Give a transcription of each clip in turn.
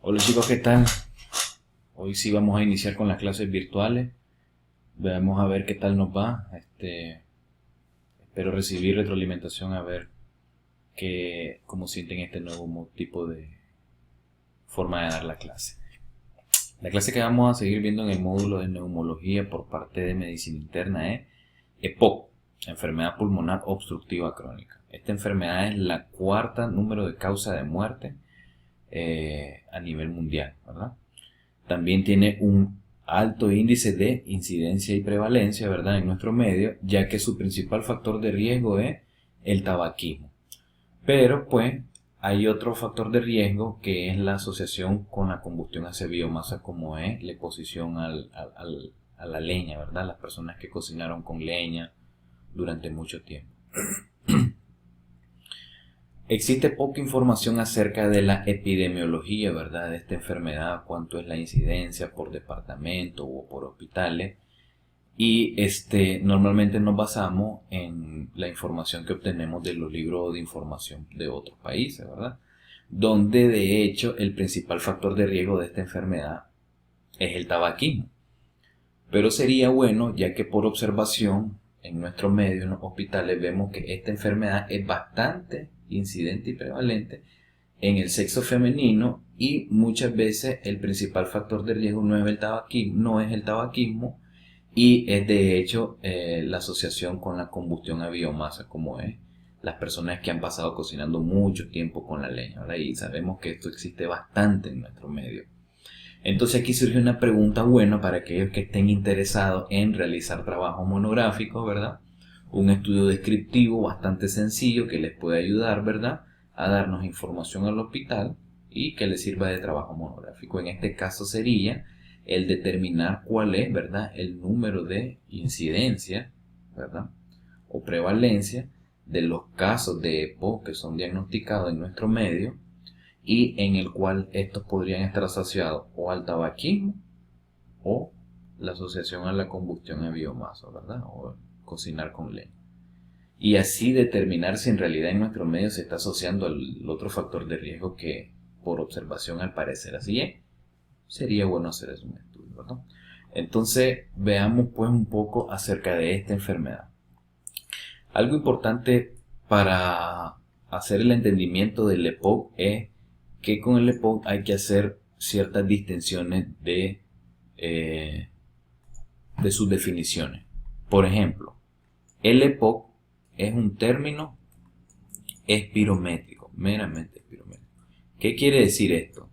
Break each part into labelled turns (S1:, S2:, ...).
S1: Hola chicos, ¿qué tal? Hoy sí vamos a iniciar con las clases virtuales. Vamos a ver qué tal nos va. Espero recibir retroalimentación a ver cómo sienten este nuevo tipo de forma de dar la clase. La clase que vamos a seguir viendo en el módulo de neumología por parte de medicina interna es EPOC, enfermedad pulmonar obstructiva crónica. Esta enfermedad es la cuarta número de causa de muerte a nivel mundial, ¿verdad? También tiene un alto índice de incidencia y prevalencia, ¿verdad?, en nuestro medio, ya que su principal factor de riesgo es el tabaquismo. Pero, pues, hay otro factor de riesgo que es la asociación con la combustión hacia biomasa, como es la exposición a la leña, ¿verdad? Las personas que cocinaron con leña durante mucho tiempo. Existe poca información acerca de la epidemiología, ¿verdad?, de esta enfermedad, cuánto es la incidencia por departamento o por hospitales. Y normalmente nos basamos en la información que obtenemos de los libros de información de otros países, ¿verdad? Donde de hecho el principal factor de riesgo de esta enfermedad es el tabaquismo. Pero sería bueno, ya que por observación en nuestro medio, en los hospitales, vemos que esta enfermedad es bastante incidente y prevalente en el sexo femenino y muchas veces el principal factor de riesgo no es el tabaquismo y es de hecho la asociación con la combustión a biomasa, como es las personas que han pasado cocinando mucho tiempo con la leña, ¿verdad? Y sabemos que esto existe bastante en nuestro medio. Entonces aquí surge una pregunta buena para aquellos que estén interesados en realizar trabajos monográficos, ¿verdad? Un estudio descriptivo bastante sencillo que les puede ayudar, ¿verdad?, a darnos información al hospital y que les sirva de trabajo monográfico. En este caso sería el determinar cuál es, ¿verdad?, el número de incidencia, ¿verdad?, o prevalencia de los casos de EPOC que son diagnosticados en nuestro medio y en el cual estos podrían estar asociados o al tabaquismo o la asociación a la combustión a biomasa, ¿verdad?, o cocinar con leña. Y así determinar si en realidad en nuestro medio se está asociando al otro factor de riesgo que por observación al parecer así es. Sería bueno hacer eso un estudio, ¿verdad? Entonces veamos pues un poco acerca de esta enfermedad. Algo importante para hacer el entendimiento del EPOC es que con el EPOC hay que hacer ciertas distinciones de sus definiciones. Por ejemplo, el EPOC es un término espirométrico, meramente espirométrico. ¿Qué quiere decir esto?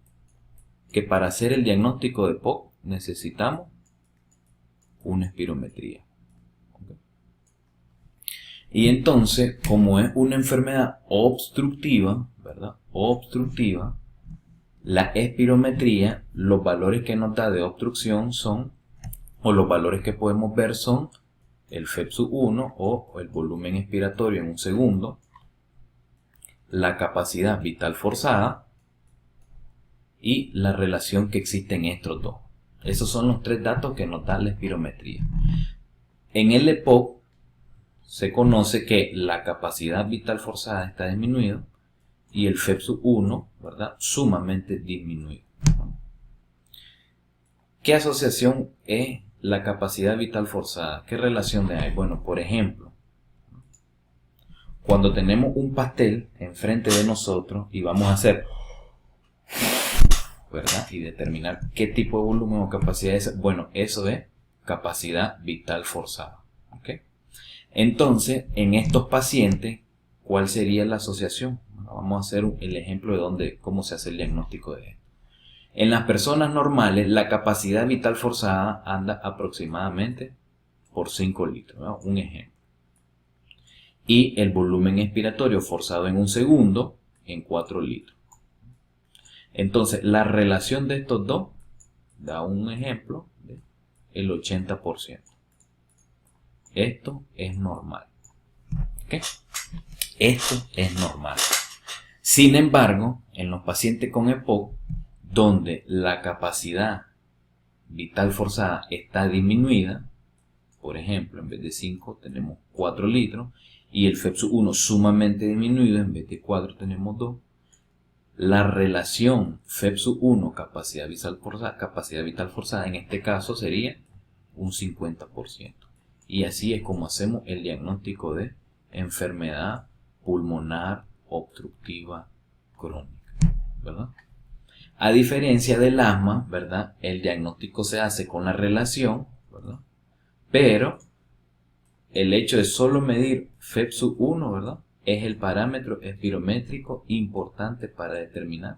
S1: Que para hacer el diagnóstico de EPOC necesitamos una espirometría. Y entonces, como es una enfermedad obstructiva, ¿verdad?, obstructiva, la espirometría, los valores que nos da de obstrucción son, o los valores que podemos ver son el FEPSU1 o el volumen expiratorio en un segundo, la capacidad vital forzada y la relación que existe en estos dos. Esos son los tres datos que nos da la espirometría. En el EPOC se conoce que la capacidad vital forzada está disminuida y el FEPSU1, ¿verdad?, sumamente disminuido. ¿Qué asociación es la capacidad vital forzada? ¿Qué relación hay? Bueno, por ejemplo, cuando tenemos un pastel enfrente de nosotros y vamos a hacer, ¿verdad?, y determinar qué tipo de volumen o capacidad es, bueno, eso es capacidad vital forzada. ¿Okay? Entonces, en estos pacientes, ¿cuál sería la asociación? Bueno, vamos a hacer el ejemplo de cómo se hace el diagnóstico de esto. En las personas normales, la capacidad vital forzada anda aproximadamente por 5 litros, ¿no? Un ejemplo. Y el volumen expiratorio forzado en un segundo en 4 litros. Entonces, la relación de estos dos da un ejemplo del 80%. Esto es normal. ¿Okay? Esto es normal. Sin embargo, en los pacientes con EPOC, donde la capacidad vital forzada está disminuida, por ejemplo, en vez de 5 tenemos 4 litros, y el FEPSU1 sumamente disminuido, en vez de 4 tenemos 2, La relación FePSU-1, capacidad vital forzada, en este caso sería un 50%. Y así es como hacemos el diagnóstico de enfermedad pulmonar obstructiva crónica, ¿verdad? A diferencia del asma, ¿verdad? El diagnóstico se hace con la relación, ¿verdad? Pero el hecho de solo medir FePSU-1, ¿verdad? Es el parámetro espirométrico importante para determinar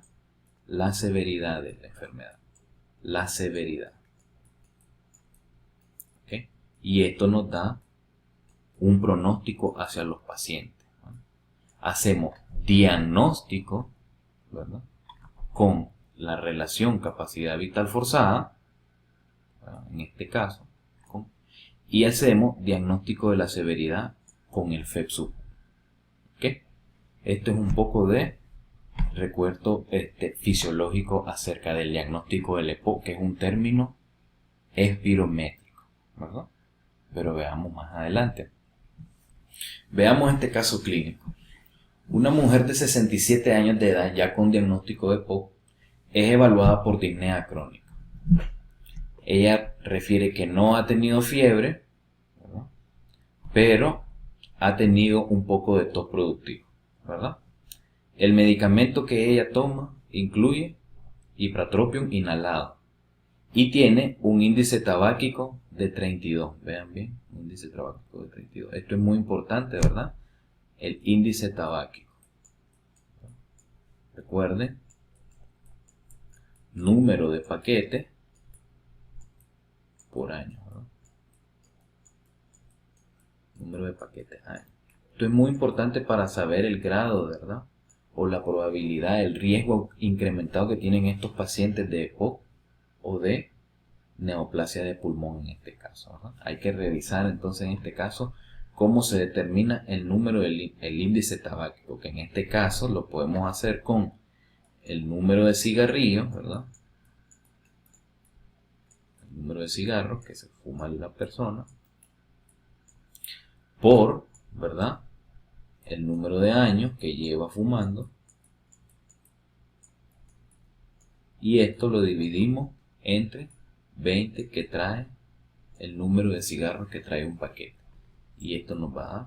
S1: la severidad de la enfermedad. La severidad. ¿Okay? Y esto nos da un pronóstico hacia los pacientes, ¿no? Hacemos diagnóstico, ¿verdad? Con la relación capacidad vital forzada, ¿verdad? En este caso, y hacemos diagnóstico de la severidad con el FePSU. ¿Okay? Esto es un poco de recuerdo fisiológico acerca del diagnóstico del EPO, que es un término espirométrico, ¿verdad? Pero veamos más adelante. Veamos este caso clínico. Una mujer de 67 años de edad, ya con diagnóstico de EPO, es evaluada por disnea crónica. Ella refiere que no ha tenido fiebre, ¿verdad? Pero ha tenido un poco de tos productivo, ¿verdad? El medicamento que ella toma incluye ipratropium inhalado y tiene un índice tabáquico de 32. Vean bien, índice tabáquico de 32. Esto es muy importante, ¿verdad? El índice tabáquico. Recuerden, número de paquetes por año, ¿verdad? Número de paquetes año. Esto es muy importante para saber el grado, ¿verdad? O la probabilidad, el riesgo incrementado que tienen estos pacientes de EPOC o de neoplasia de pulmón en este caso, ¿verdad? Hay que revisar entonces en este caso cómo se determina el número del índice tabáquico, que en este caso lo podemos hacer con el número de cigarrillos, ¿verdad? El número de cigarros que se fuma la persona por, ¿verdad? El número de años que lleva fumando, y esto lo dividimos entre 20 que trae el número de cigarros que trae un paquete, y esto nos va a dar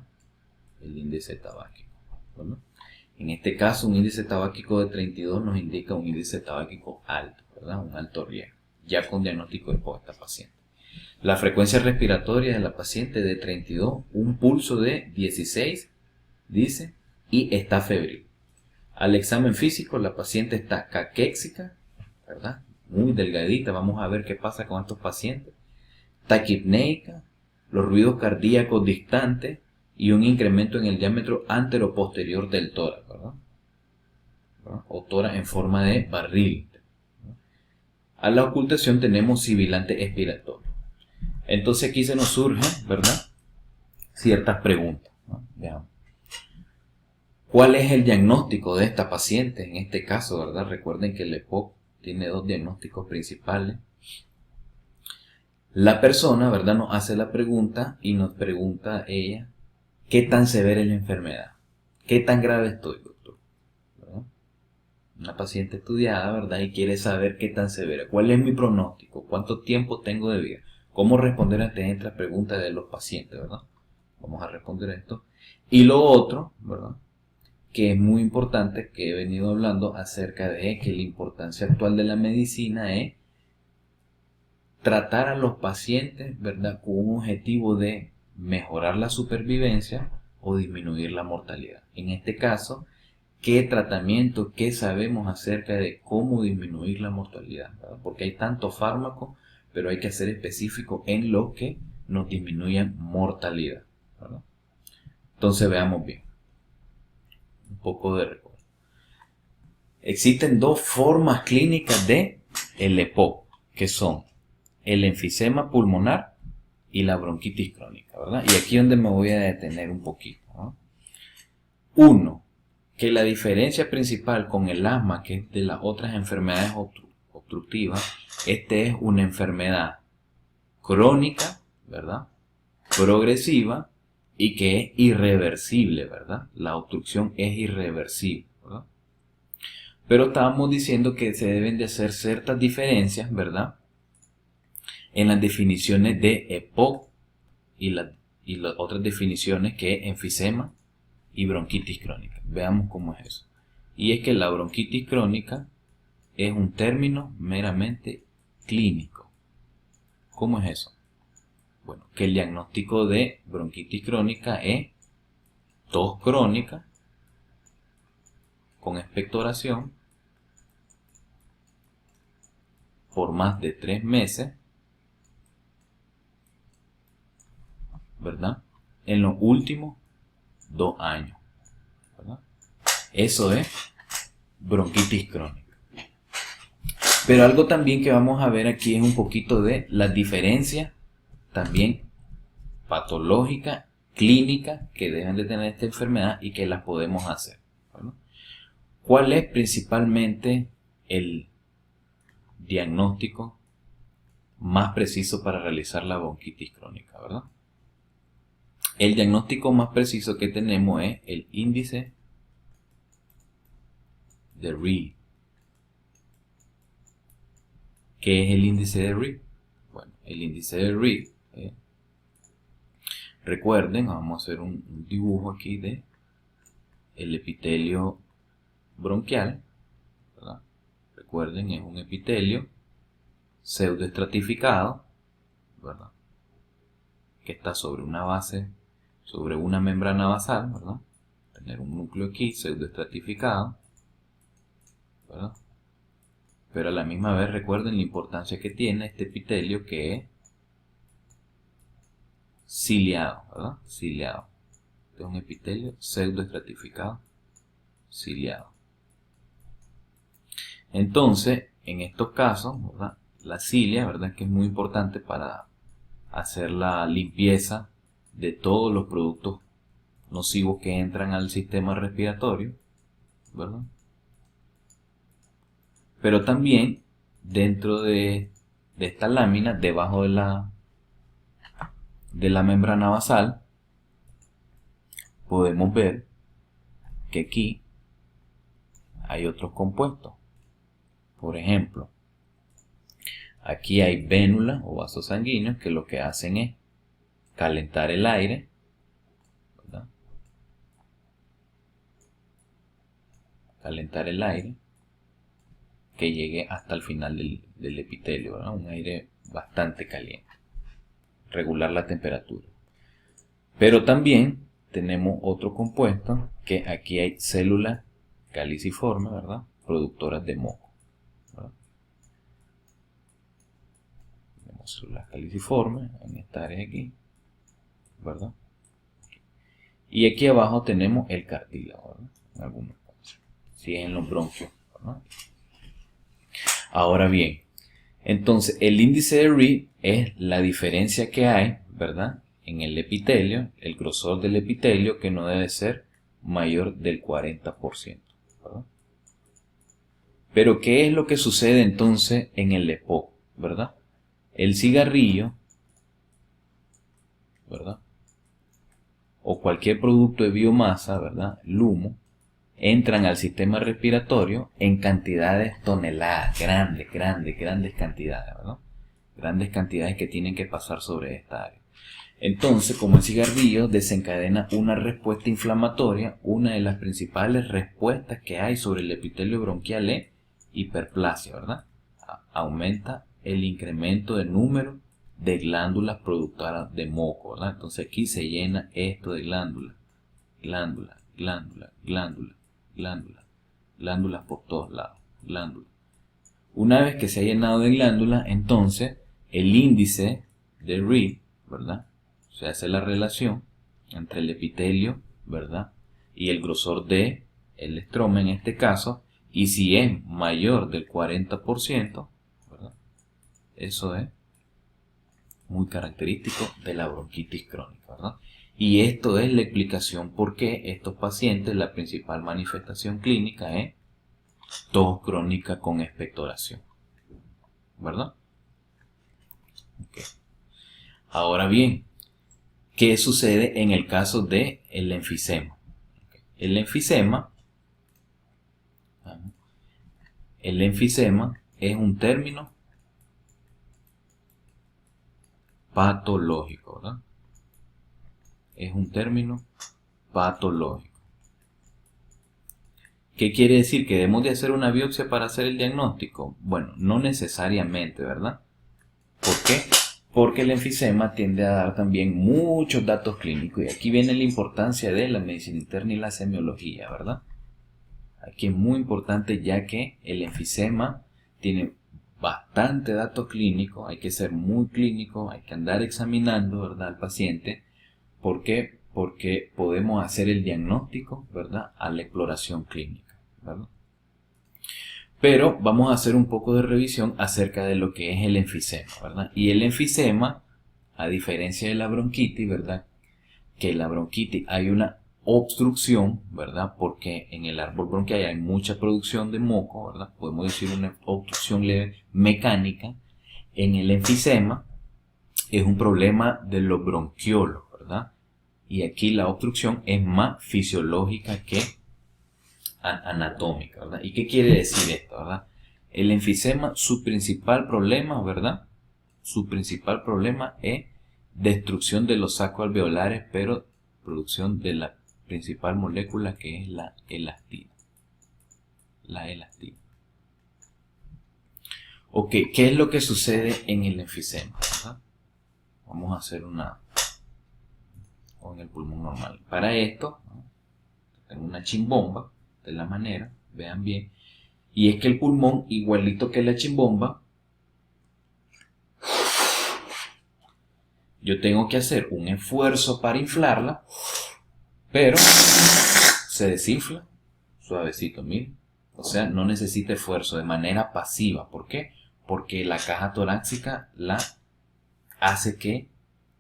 S1: el índice tabáquico, ¿verdad? En este caso un índice tabáquico de 32 nos indica un índice tabáquico alto, ¿verdad? Un alto riesgo, ya con diagnóstico de EPOC esta paciente. La frecuencia respiratoria de la paciente de 32, un pulso de 16, dice, y está febril. Al examen físico la paciente está caquéxica, ¿verdad? Muy delgadita. Vamos a ver qué pasa con estos pacientes. Taquipneica, los ruidos cardíacos distantes y un incremento en el diámetro anteroposterior del tórax, ¿verdad? O tórax en forma de barril. A la ocultación tenemos sibilante expiratorio. Entonces aquí se nos surgen, ¿verdad? Ciertas preguntas, ¿no? Veamos. ¿Cuál es el diagnóstico de esta paciente en este caso, verdad? Recuerden que el EPOC tiene dos diagnósticos principales. La persona, ¿verdad? Nos hace la pregunta y nos pregunta a ella, ¿qué tan severa es la enfermedad? ¿Qué tan grave estoy, doctor? ¿Verdad? Una paciente estudiada, ¿verdad? Y quiere saber qué tan severa. ¿Cuál es mi pronóstico? ¿Cuánto tiempo tengo de vida? ¿Cómo responder ante estas preguntas de los pacientes, verdad? Vamos a responder esto. Y lo otro, ¿verdad? Que es muy importante, que he venido hablando acerca de que la importancia actual de la medicina es tratar a los pacientes, ¿verdad? Con un objetivo de mejorar la supervivencia o disminuir la mortalidad. En este caso, ¿qué tratamiento, qué sabemos acerca de cómo disminuir la mortalidad? ¿Verdad? Porque hay tantos fármacos, pero hay que ser específico en lo que nos disminuyan mortalidad, ¿verdad? Entonces veamos bien. Un poco de recuerdo. Existen dos formas clínicas de el EPOC, que son el enfisema pulmonar y la bronquitis crónica, ¿verdad? Y aquí es donde me voy a detener un poquito, ¿no? Uno, que la diferencia principal con el asma, que es de las otras enfermedades obstructivas, es una enfermedad crónica, ¿verdad? Progresiva y que es irreversible, ¿verdad? La obstrucción es irreversible, ¿verdad? Pero estábamos diciendo que se deben de hacer ciertas diferencias, ¿verdad? En las definiciones de EPOC y las otras definiciones que es enfisema y bronquitis crónica. Veamos cómo es eso. Y es que la bronquitis crónica es un término meramente clínico. ¿Cómo es eso? Bueno, que el diagnóstico de bronquitis crónica es tos crónica con expectoración por más de 3 meses, ¿verdad? En los últimos 2 años, ¿verdad? Eso es bronquitis crónica. Pero algo también que vamos a ver aquí es un poquito de las diferencias también patológicas, clínicas que deben de tener esta enfermedad y que las podemos hacer, ¿verdad? ¿Cuál es principalmente el diagnóstico más preciso para realizar la bronquitis crónica, ¿verdad? El diagnóstico más preciso que tenemos es el índice de Reed. ¿Qué es el índice de Reed? Bueno, el índice de Reed, recuerden, vamos a hacer un dibujo aquí de el epitelio bronquial, ¿verdad? Recuerden, es un epitelio pseudoestratificado, ¿verdad? Que está sobre una base, sobre una membrana basal, ¿verdad? Tener un núcleo aquí pseudoestratificado, ¿verdad? Pero a la misma vez recuerden la importancia que tiene este epitelio, que es ciliado, ¿verdad? Ciliado. Este es un epitelio pseudoestratificado, ciliado. Entonces, en estos casos, ¿verdad? La cilia, ¿verdad? Que es muy importante para hacer la limpieza de todos los productos nocivos que entran al sistema respiratorio, ¿verdad? Pero también dentro de esta lámina, debajo de la membrana basal, podemos ver que aquí hay otros compuestos. Por ejemplo, aquí hay vénulas o vasos sanguíneos que lo que hacen es calentar el aire, ¿verdad? Calentar el aire que llegue hasta el final del epitelio, ¿verdad? Un aire bastante caliente. Regular la temperatura. Pero también tenemos otro compuesto, que aquí hay células caliciformes, ¿verdad? Productoras de moco, ¿verdad? Tenemos células caliciformes en esta área de aquí, ¿verdad? Y aquí abajo tenemos el cartílago, ¿verdad? En algunos casos, si es en los bronquios, ¿verdad? Ahora bien, entonces el índice de Reed es la diferencia que hay, ¿verdad? En el epitelio, el grosor del epitelio, que no debe ser mayor del 40%, ¿verdad? Pero ¿qué es lo que sucede entonces en el EPOC, ¿verdad? El cigarrillo, ¿verdad? O cualquier producto de biomasa, ¿verdad? El humo, entran al sistema respiratorio en cantidades toneladas, grandes cantidades, ¿verdad? Grandes cantidades que tienen que pasar sobre esta área. Entonces, como el cigarrillo desencadena una respuesta inflamatoria, una de las principales respuestas que hay sobre el epitelio bronquial es hiperplasia, ¿verdad? Aumenta el incremento de número de glándulas productoras de moco, ¿verdad? Entonces aquí se llena esto de glándulas por todos lados, glándulas. Una vez que se ha llenado de glándulas, entonces el índice de Reed, ¿verdad? Se hace la relación entre el epitelio, ¿verdad? Y el grosor de el estroma en este caso, y si es mayor del 40%, ¿verdad? Eso es muy característico de la bronquitis crónica, ¿verdad? Y esto es la explicación por qué estos pacientes, la principal manifestación clínica es tos crónica con expectoración, ¿verdad? Okay. Ahora bien, ¿qué sucede en el caso del enfisema? El enfisema el enfisema es un término patológico, ¿verdad? Es un término patológico. ¿Qué quiere decir? ¿Que debemos de hacer una biopsia para hacer el diagnóstico? Bueno, no necesariamente, ¿verdad? ¿Por qué? Porque el enfisema tiende a dar también muchos datos clínicos. Y aquí viene la importancia de la medicina interna y la semiología, ¿verdad? Aquí es muy importante ya que el enfisema tiene bastante datos clínicos. Hay que ser muy clínico, hay que andar examinando, ¿verdad?, al paciente. ¿Por qué? Porque podemos hacer el diagnóstico, ¿verdad?, a la exploración clínica, ¿verdad? Pero vamos a hacer un poco de revisión acerca de lo que es el enfisema, ¿verdad? Y el enfisema, a diferencia de la bronquitis, ¿verdad?, que en la bronquitis hay una obstrucción, ¿verdad?, porque en el árbol bronquial hay mucha producción de moco, ¿verdad? Podemos decir una obstrucción leve mecánica. En el enfisema es un problema de los bronquiolos, ¿verdad? Y aquí la obstrucción es más fisiológica que anatómica, ¿verdad? ¿Y qué quiere decir esto, verdad? El enfisema, su principal problema, ¿verdad? Su principal problema es destrucción de los sacos alveolares, pero producción de la principal molécula que es la elastina. La elastina. Ok, ¿qué es lo que sucede en el enfisema, ¿verdad? Vamos a hacer una o en el pulmón normal. Para esto, ¿no?, tengo una chimbomba de la manera, vean bien, y es que el pulmón, igualito que la chimbomba, yo tengo que hacer un esfuerzo para inflarla, pero se desinfla suavecito, miren. O sea, no necesita esfuerzo, de manera pasiva. ¿Por qué? Porque la caja torácica la hace que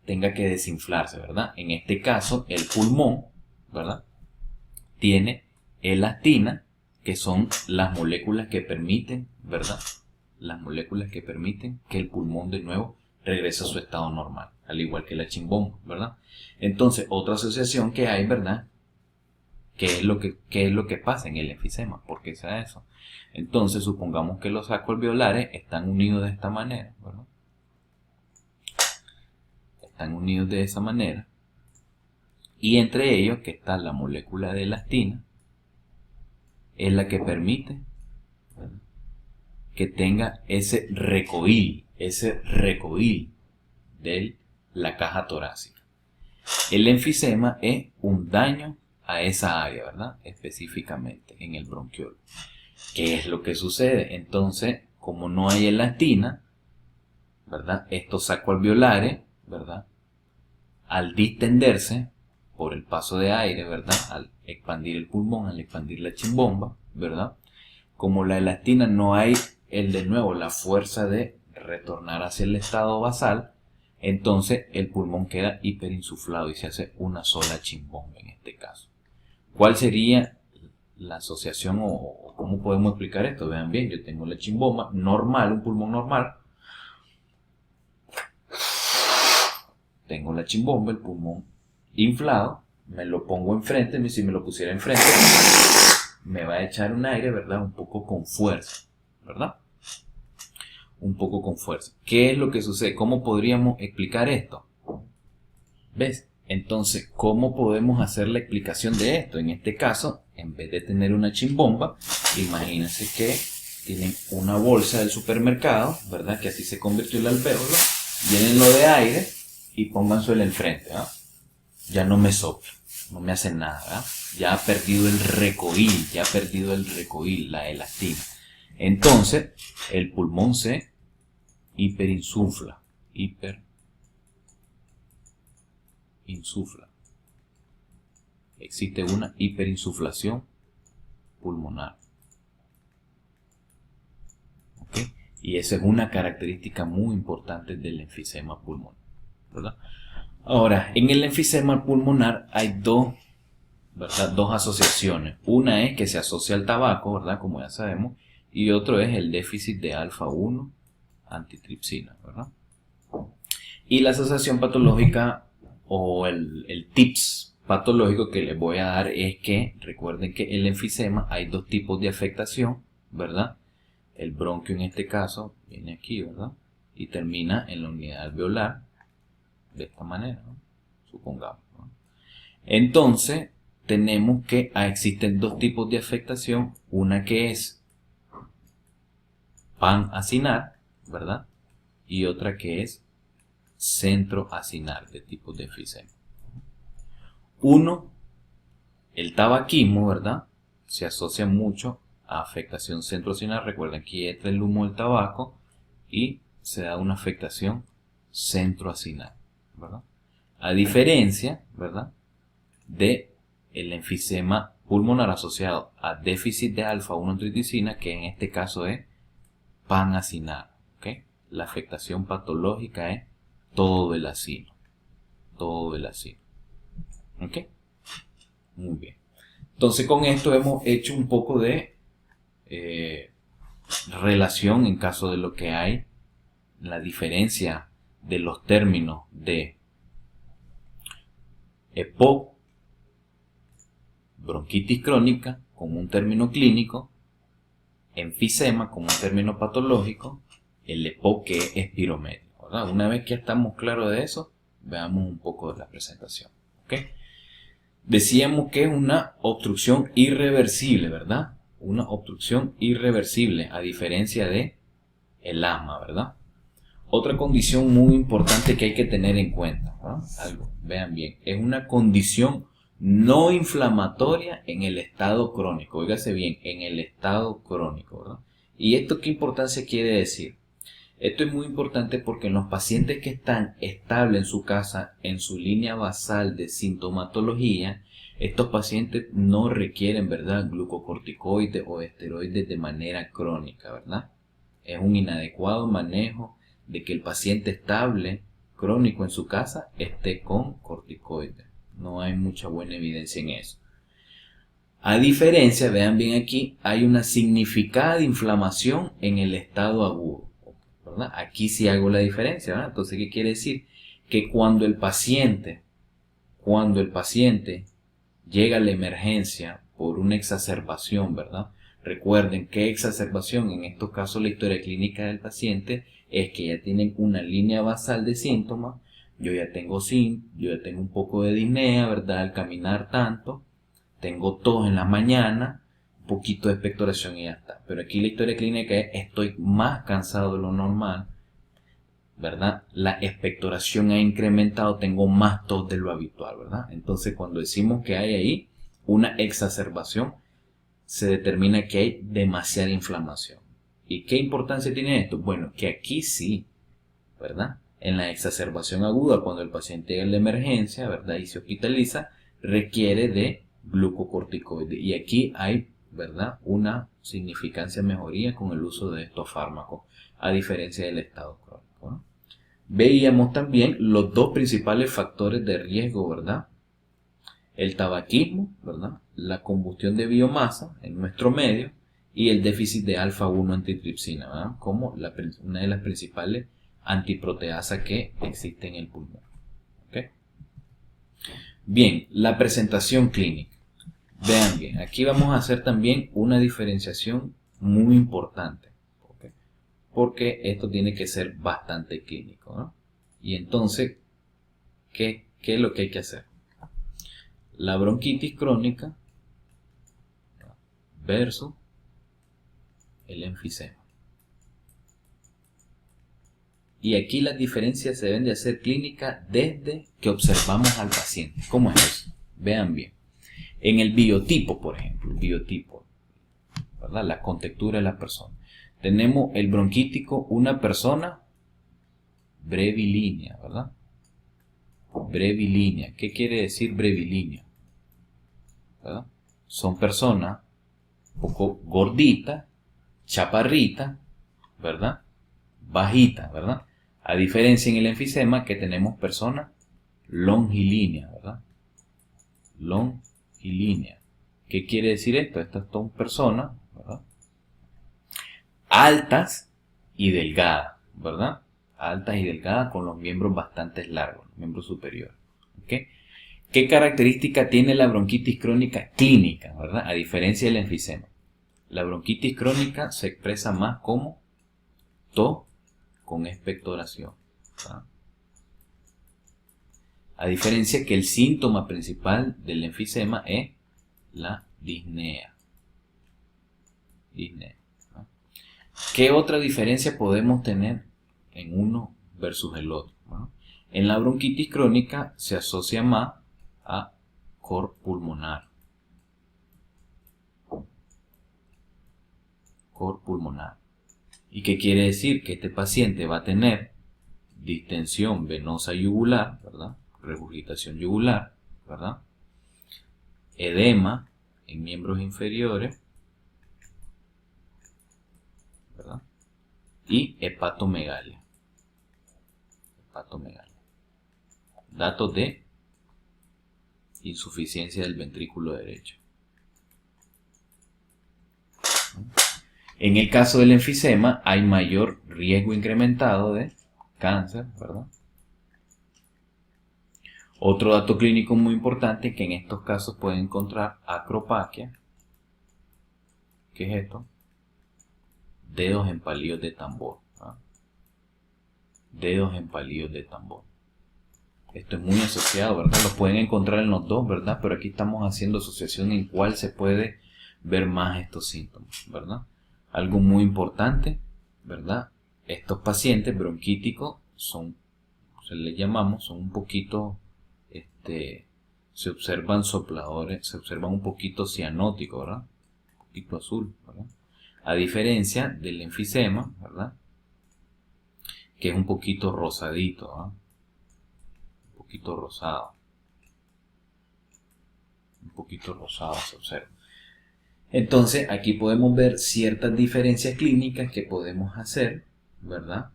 S1: tenga que desinflarse, ¿verdad? En este caso, el pulmón, ¿verdad?, tiene elastina, que son las moléculas que permiten, ¿verdad?, las moléculas que permiten que el pulmón de nuevo regrese a su estado normal, al igual que la chimbomba, ¿verdad? Entonces, otra asociación que hay, ¿verdad?, ¿qué es lo que pasa en el enfisema? ¿Por qué se da eso? Entonces, supongamos que los sacos alveolares están unidos de esta manera, ¿verdad? Están unidos de esa manera. Y entre ellos, que está la molécula de elastina, es la que permite, ¿verdad?, que tenga ese recoil de la caja torácica. El enfisema es un daño a esa área, ¿verdad?, específicamente en el bronquiolo. ¿Qué es lo que sucede? Entonces, como no hay elastina, ¿verdad?, estos sacos alveolares, ¿verdad?, al distenderse por el paso de aire, ¿verdad?, al expandir el pulmón, al expandir la chimbomba, ¿verdad?, como la elastina no hay de nuevo la fuerza de retornar hacia el estado basal, entonces el pulmón queda hiperinsuflado y se hace una sola chimbomba en este caso. ¿Cuál sería la asociación o cómo podemos explicar esto? Vean bien, yo tengo la chimbomba normal, un pulmón normal. Tengo la chimbomba, el pulmón inflado, me lo pongo enfrente, si me lo pusiera enfrente, me va a echar un aire, ¿verdad?, un poco con fuerza, ¿verdad? Un poco con fuerza. ¿Qué es lo que sucede? ¿Cómo podríamos explicar esto? ¿Ves? Entonces, ¿cómo podemos hacer la explicación de esto? En este caso, en vez de tener una chimbomba, imagínense que tienen una bolsa del supermercado, ¿verdad?, que así se convirtió el alvéolo, llénenlo de aire y pónganselo enfrente, ¿verdad? Ya no me sopla, no me hace nada, ¿verdad? Ya ha perdido el recoil, la elastina. Entonces, el pulmón se hiperinsufla. Existe una hiperinsuflación pulmonar. ¿Okay? Y esa es una característica muy importante del enfisema pulmonar, ¿verdad? Ahora, en el enfisema pulmonar hay dos asociaciones. Una es que se asocia al tabaco, ¿verdad?, como ya sabemos, y otro es el déficit de alfa-1 antitripsina, ¿verdad? Y la asociación patológica o el tips patológico que les voy a dar es que recuerden que el enfisema hay dos tipos de afectación, ¿verdad? El bronquio en este caso viene aquí, ¿verdad? Y termina en la unidad alveolar de esta manera, ¿no? Supongamos, ¿no? Entonces, tenemos que existen dos tipos de afectación. Una que es pan-acinar, ¿verdad? Y otra que es centro-acinar, de tipo de enfisema. Uno, el tabaquismo, ¿verdad? Se asocia mucho a afectación centro-acinar. Recuerden que entra el humo del tabaco y se da una afectación centro-acinar, ¿verdad? A diferencia, ¿verdad?, de el enfisema pulmonar asociado a déficit de alfa-1-antitripsina, que en este caso es pan-acinar, ¿ok? La afectación patológica es todo el acino, ¿ok? Muy bien. Entonces, con esto hemos hecho un poco de relación en caso de lo que hay, la diferencia de los términos de EPOC, bronquitis crónica, como un término clínico, enfisema, como un término patológico, el EPOC, que es espirométrico, ¿verdad? Una vez que estamos claros de eso, veamos un poco de la presentación, ¿ok? Decíamos que es una obstrucción irreversible, ¿verdad? Una obstrucción irreversible, a diferencia de el asma, ¿verdad? Otra condición muy importante que hay que tener en cuenta, ¿verdad? Algo, vean bien, es una condición no inflamatoria en el estado crónico. Óigase bien, en el estado crónico, ¿verdad? ¿Y esto qué importancia quiere decir? Esto es muy importante porque en los pacientes que están estables en su casa, en su línea basal de sintomatología, estos pacientes no requieren, ¿verdad?, glucocorticoides o esteroides de manera crónica, ¿verdad? Es un inadecuado manejo de que el paciente estable, crónico en su casa, esté con corticoides. No hay mucha buena evidencia en eso. A diferencia, vean bien aquí, hay una significada inflamación en el estado agudo, ¿verdad? Aquí sí hago la diferencia, ¿verdad? Entonces, ¿qué quiere decir? Que cuando el paciente llega a la emergencia por una exacerbación, ¿verdad? Recuerden que exacerbación, en estos casos la historia clínica del paciente, es que ya tienen una línea basal de síntomas. Yo ya tengo un poco de disnea, ¿verdad?, al caminar tanto. Tengo tos en la mañana, un poquito de expectoración y ya está. Pero aquí la historia clínica es: estoy más cansado de lo normal, ¿verdad? La expectoración ha incrementado, tengo más tos de lo habitual, ¿verdad? Entonces, cuando decimos que hay ahí una exacerbación, se determina que hay demasiada inflamación. ¿Y qué importancia tiene esto? Bueno, que aquí sí, ¿verdad? En la exacerbación aguda, cuando el paciente llega a la emergencia, ¿verdad?, y se hospitaliza, requiere de glucocorticoides. Y aquí hay, ¿verdad?, una significancia mejoría con el uso de estos fármacos, a diferencia del estado crónico, ¿no? Veíamos también los dos principales factores de riesgo, ¿verdad? El tabaquismo, ¿verdad?, la combustión de biomasa en nuestro medio, y el déficit de alfa-1 antitripsina, ¿verdad?, como una de las principales antiproteasas que existe en el pulmón. ¿Okay? Bien, la presentación clínica. Vean bien, aquí vamos a hacer también una diferenciación muy importante, ¿okay?, porque esto tiene que ser bastante clínico, ¿no? Y entonces, ¿qué es lo que hay que hacer? La bronquitis crónica versus el enfisema. Y aquí las diferencias se deben de hacer clínicas desde que observamos al paciente. ¿Cómo es eso? Vean bien. En el biotipo, por ejemplo, ¿verdad?, la contextura de la persona. Tenemos el bronquítico, una persona brevilínea, ¿verdad? Brevilínea. ¿Qué quiere decir brevilínea? ¿Verdad? Son personas un poco gorditas, chaparritas, ¿verdad?, bajitas, ¿verdad? A diferencia en el enfisema, que tenemos personas longilíneas, ¿verdad? Longilíneas. ¿Qué quiere decir esto? Estas son personas, ¿verdad?, altas y delgadas, ¿verdad? Altas y delgadas, con los miembros bastante largos, los miembros superiores. ¿Okay? ¿Qué característica tiene la bronquitis crónica clínica, ¿verdad?, a diferencia del enfisema? La bronquitis crónica se expresa más como tos con expectoración, ¿verdad? A diferencia que el síntoma principal del enfisema es la disnea. ¿No? ¿Qué otra diferencia podemos tener en uno versus el otro? ¿No? En la bronquitis crónica se asocia más a cor pulmonar. Cor pulmonar. ¿Y qué quiere decir? Que este paciente va a tener distensión venosa yugular, ¿verdad? Regurgitación yugular, ¿verdad? Edema en miembros inferiores, ¿verdad? Y hepatomegalia. Hepatomegalia. Datos de insuficiencia del ventrículo derecho. En el caso del enfisema hay mayor riesgo incrementado de cáncer, ¿verdad? Otro dato clínico muy importante es que en estos casos pueden encontrar acropaquia. ¿Qué es esto? Dedos en palillos de tambor. ¿Ah? Dedos en palillos de tambor. Esto es muy asociado, ¿verdad? Lo pueden encontrar en los dos, ¿verdad? Pero aquí estamos haciendo asociación en cuál se puede ver más estos síntomas, ¿verdad? Algo muy importante, ¿verdad? Estos pacientes bronquíticos son, se les llamamos, son un poquito, se observan sopladores, se observan un poquito cianóticos, ¿verdad? Un poquito azul, ¿verdad? A diferencia del enfisema, ¿verdad? Que es un poquito rosadito, ¿verdad? Un poquito rosado. Un poquito rosado se observa. Entonces, aquí podemos ver ciertas diferencias clínicas que podemos hacer, ¿verdad?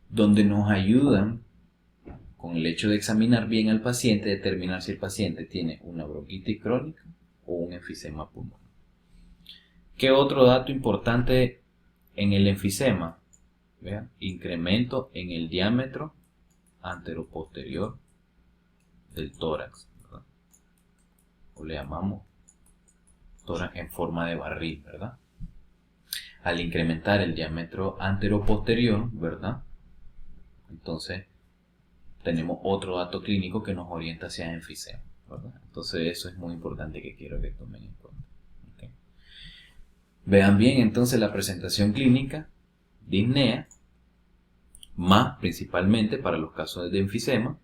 S1: Donde nos ayudan, con el hecho de examinar bien al paciente, determinar si el paciente tiene una bronquitis crónica o un enfisema pulmonar. ¿Qué otro dato importante en el enfisema? ¿Vean? Incremento en el diámetro anteroposterior del tórax, ¿verdad? O le llamamos tórax en forma de barril, ¿verdad? Al incrementar el diámetro anteroposterior, ¿verdad? Entonces tenemos otro dato clínico que nos orienta hacia enfisema, ¿verdad? Entonces eso es muy importante que quiero que tomen en cuenta. ¿Okay? Vean bien entonces la presentación clínica, disnea, más principalmente para los casos de enfisema,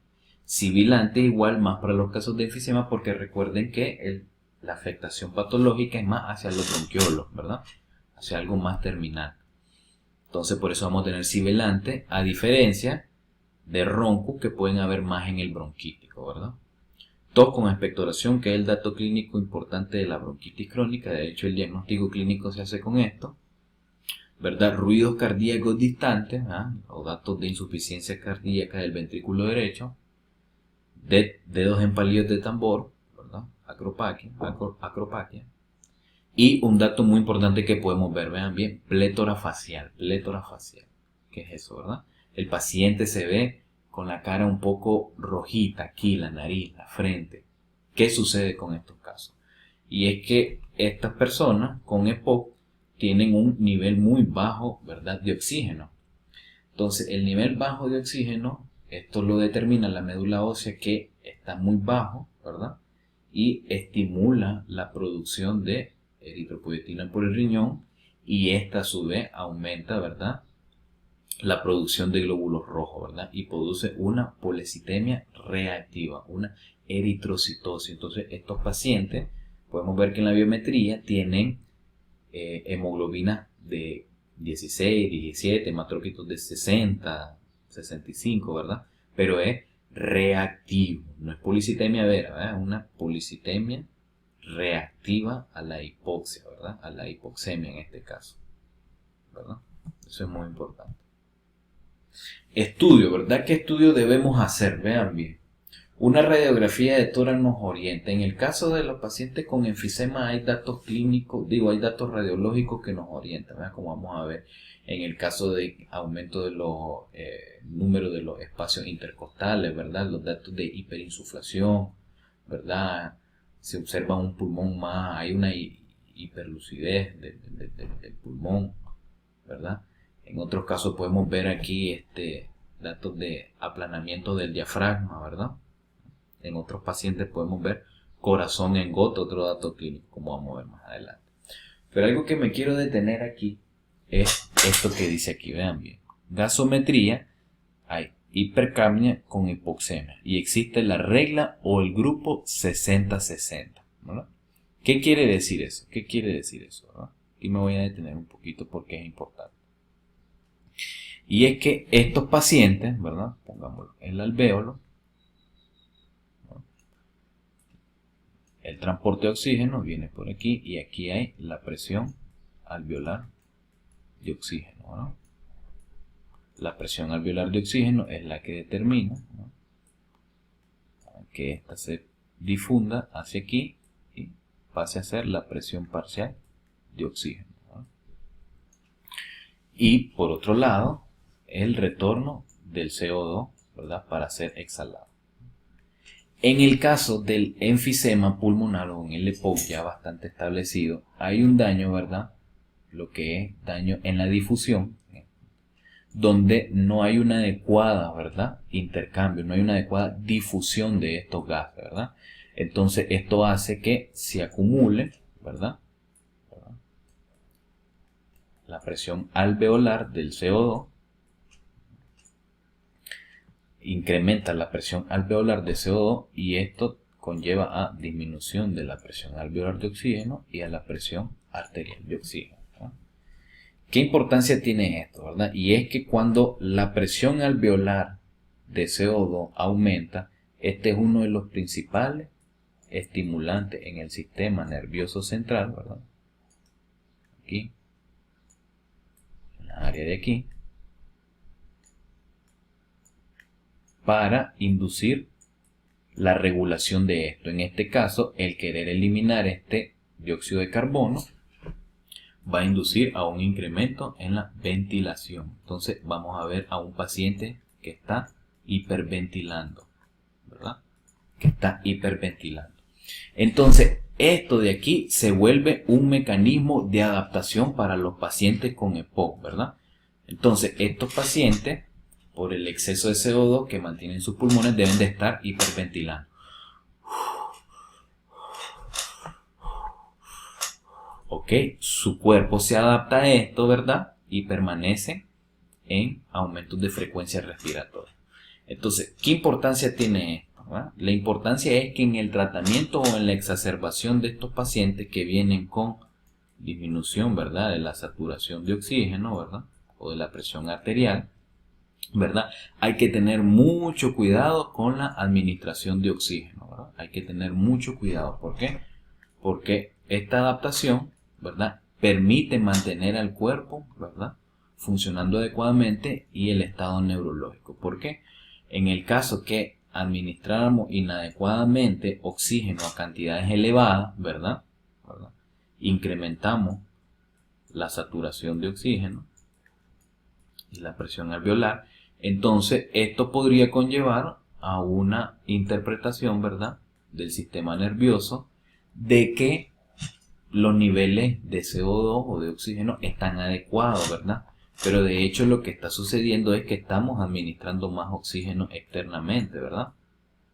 S1: sibilante igual más para los casos de enfisema, porque recuerden que la afectación patológica es más hacia los bronquiolos, ¿verdad? Hacia algo más terminal. Entonces por eso vamos a tener sibilante, a diferencia de ronco que pueden haber más en el bronquítico, ¿verdad? Tos con expectoración, que es el dato clínico importante de la bronquitis crónica. De hecho, el diagnóstico clínico se hace con esto, ¿verdad? Ruidos cardíacos distantes, ¿ah? O datos de insuficiencia cardíaca del ventrículo derecho, dedos en palillos de tambor, ¿verdad? Acropaquia. Y un dato muy importante que podemos ver, vean bien, plétora facial. ¿Qué es eso, verdad? El paciente se ve con la cara un poco rojita aquí, la nariz, la frente. ¿Qué sucede con estos casos? Y es que estas personas con EPOC tienen un nivel muy bajo, ¿verdad?, de oxígeno. Entonces, el nivel bajo de oxígeno, esto lo determina la médula ósea que está muy bajo, ¿verdad? Y estimula la producción de eritropoyetina por el riñón y esta a su vez aumenta, ¿verdad?, la producción de glóbulos rojos, ¿verdad? Y produce una polecitemia reactiva, una eritrocitosis. Entonces, estos pacientes, podemos ver que en la biometría tienen hemoglobina de 16, 17, hematocritos de 60, 65, ¿verdad? Pero es reactivo, no es policitemia vera, ¿verdad? Es una policitemia reactiva a la hipoxia, ¿verdad? A la hipoxemia en este caso, ¿verdad? Eso es muy importante. Estudio, ¿verdad? ¿Qué estudio debemos hacer? Vean bien. Una radiografía de tórax nos orienta. En el caso de los pacientes con enfisema hay datos clínicos, hay datos radiológicos que nos orientan, ¿verdad? Como vamos a ver en el caso de aumento de los números de los espacios intercostales, ¿verdad? Los datos de hiperinsuflación, ¿verdad? Se observa un pulmón más, hay una hiperlucidez del pulmón, ¿verdad? En otros casos podemos ver aquí datos de aplanamiento del diafragma, ¿verdad? En otros pacientes podemos ver corazón en gota, otro dato clínico, como vamos a ver más adelante. Pero algo que me quiero detener aquí es esto que dice aquí, vean bien. Gasometría, hay hipercapnia con hipoxemia y existe la regla o el grupo 60-60, ¿verdad? ¿Qué quiere decir eso? ¿Qué quiere decir eso? ¿Verdad? Aquí me voy a detener un poquito porque es importante. Y es que estos pacientes, ¿verdad? Pongámoslo, el alvéolo, ¿no? El transporte de oxígeno viene por aquí y aquí hay la presión alveolar de oxígeno, ¿no? La presión alveolar de oxígeno es la que determina, ¿no?, que ésta se difunda hacia aquí y pase a ser la presión parcial de oxígeno, ¿no? Y por otro lado, el retorno del CO2, ¿verdad?, para ser exhalado. En el caso del enfisema pulmonar o en el EPOC ya bastante establecido, hay un daño, ¿verdad?, lo que es daño en la difusión, donde no hay una adecuada, ¿verdad?, intercambio, no hay una adecuada difusión de estos gases, ¿verdad? Entonces esto hace que se acumule, ¿verdad?, la presión alveolar del CO2, incrementa la presión alveolar de CO2 y esto conlleva a disminución de la presión alveolar de oxígeno y a la presión arterial de oxígeno, ¿no? ¿Qué importancia tiene esto, verdad? Y es que cuando la presión alveolar de CO2 aumenta, este es uno de los principales estimulantes en el sistema nervioso central, ¿verdad? Aquí, en la área de aquí, para inducir la regulación de esto. En este caso, el querer eliminar este dióxido de carbono va a inducir a un incremento en la ventilación. Entonces vamos a ver a un paciente que está hiperventilando, ¿verdad? Que está hiperventilando. Entonces esto de aquí se vuelve un mecanismo de adaptación para los pacientes con EPOC, ¿verdad? Entonces estos pacientes, por el exceso de CO2 que mantienen sus pulmones, deben de estar hiperventilando. Ok, su cuerpo se adapta a esto, ¿verdad? Y permanece en aumentos de frecuencia respiratoria. Entonces, ¿qué importancia tiene esto, ¿verdad? La importancia es que en el tratamiento o en la exacerbación de estos pacientes que vienen con disminución, ¿verdad?, de la saturación de oxígeno, ¿verdad?, o de la presión arterial, ¿verdad?, hay que tener mucho cuidado con la administración de oxígeno, ¿verdad? Hay que tener mucho cuidado. ¿Por qué? Porque esta adaptación, ¿verdad?, permite mantener al cuerpo, ¿verdad?, funcionando adecuadamente y el estado neurológico. ¿Por qué? En el caso que administráramos inadecuadamente oxígeno a cantidades elevadas, ¿verdad?, incrementamos la saturación de oxígeno y la presión alveolar. Entonces esto podría conllevar a una interpretación, ¿verdad?, del sistema nervioso de que los niveles de CO2 o de oxígeno están adecuados, ¿verdad? Pero de hecho lo que está sucediendo es que estamos administrando más oxígeno externamente, ¿verdad?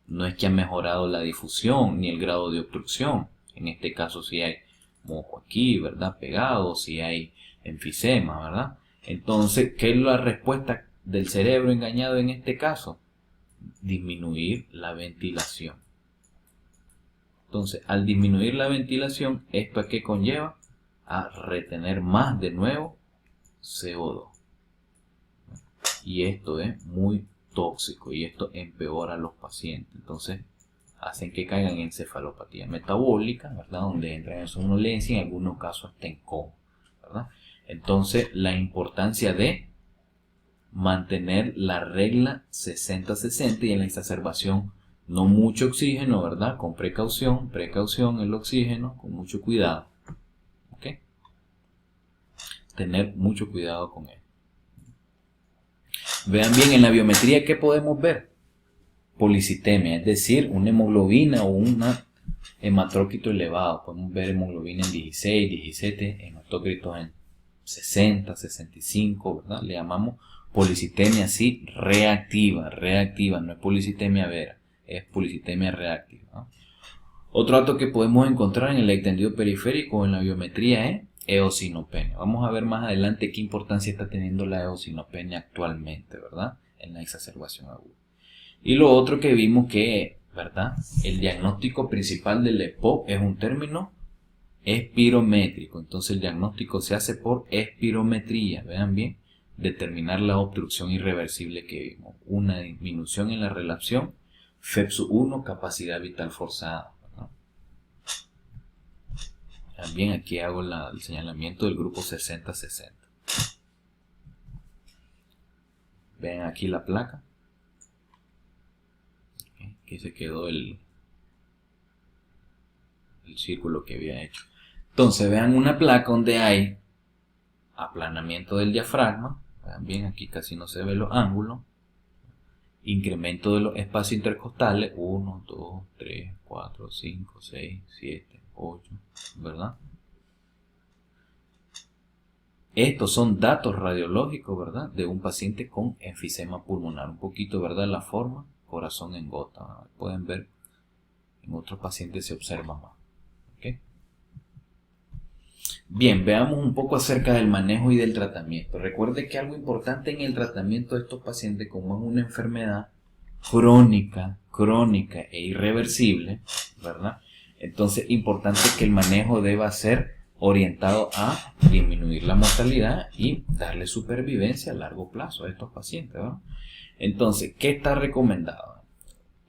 S1: No es que ha mejorado la difusión ni el grado de obstrucción. En este caso si hay mojo aquí, ¿verdad?, pegado, si hay enfisema, ¿verdad? Entonces, ¿qué es la respuesta del cerebro engañado en este caso? Disminuir la ventilación. Entonces, al disminuir la ventilación, ¿esto a qué conlleva? A retener más de nuevo CO2. Y esto es muy tóxico y esto empeora a los pacientes. Entonces, hacen que caigan en encefalopatía metabólica, ¿verdad?, donde entran en somnolencia y en algunos casos hasta en coma, ¿verdad? Entonces, la importancia de mantener la regla 60-60 y en la exacerbación no mucho oxígeno, ¿verdad?, con precaución el oxígeno, con mucho cuidado. ¿Ok? Tener mucho cuidado con él. Vean bien, en la biometría, ¿qué podemos ver? Policitemia, es decir, una hemoglobina o una hematocrit elevado. Podemos ver hemoglobina en 16, 17, hematocrit en 60, 65, ¿verdad? Le llamamos policitemia así reactiva, no es policitemia vera, es policitemia reactiva, ¿no? Otro dato que podemos encontrar en el extendido periférico en la biometría es eosinopenia. Vamos a ver más adelante qué importancia está teniendo la eosinopenia actualmente, ¿verdad? En la exacerbación aguda. Y lo otro que vimos que, ¿verdad? El diagnóstico principal del EPOC es un término espirométrico. Entonces el diagnóstico se hace por espirometría. Vean bien, determinar la obstrucción irreversible que vimos. Una disminución en la relación FEPSU1, capacidad vital forzada. También aquí hago el señalamiento del grupo 60-60. Ven aquí la placa. Aquí se quedó el círculo que había hecho. Entonces vean una placa donde hay aplanamiento del diafragma. Vean bien, aquí casi no se ven los ángulos. Incremento de los espacios intercostales. 1, 2, 3, 4, 5, 6, 7, 8. ¿Verdad? Estos son datos radiológicos, ¿verdad? De un paciente con enfisema pulmonar. Un poquito, ¿verdad? La forma, corazón en gota. ¿Verdad? Pueden ver, en otros pacientes se observa más. ¿Okay? Bien, veamos un poco acerca del manejo y del tratamiento. Recuerde que algo importante en el tratamiento de estos pacientes, como es una enfermedad crónica e irreversible, ¿verdad? Entonces, importante que el manejo deba ser orientado a disminuir la mortalidad y darle supervivencia a largo plazo a estos pacientes, ¿verdad? Entonces, ¿qué está recomendado?